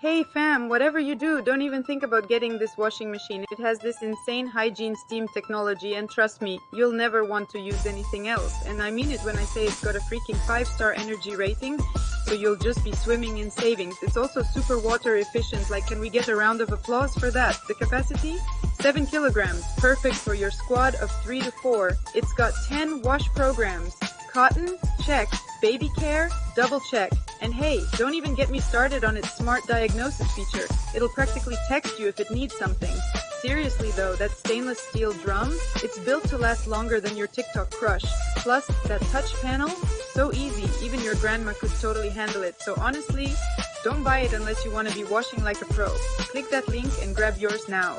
Hey fam, whatever you do, don't even think about getting this washing machine. It has this insane hygiene steam technology, and trust me, you'll never want to use anything else. And I mean it when I say it's got a freaking 5-star energy rating, so you'll just be swimming in savings. It's also super water efficient. Like, can we get a round of applause for that? The capacity? 7 kilograms, perfect for your squad of 3 to 4. It's got 10 wash programs. Cotton? Check. Baby care? Double check. And hey, don't even get me started on its smart diagnosis feature. It'll practically text you if it needs something. Seriously though, that stainless steel drum? It's built to last longer than your TikTok crush. Plus, that touch panel? So easy, even your grandma could totally handle it. So honestly, don't buy it unless you want to be washing like a pro. Click that link and grab yours now.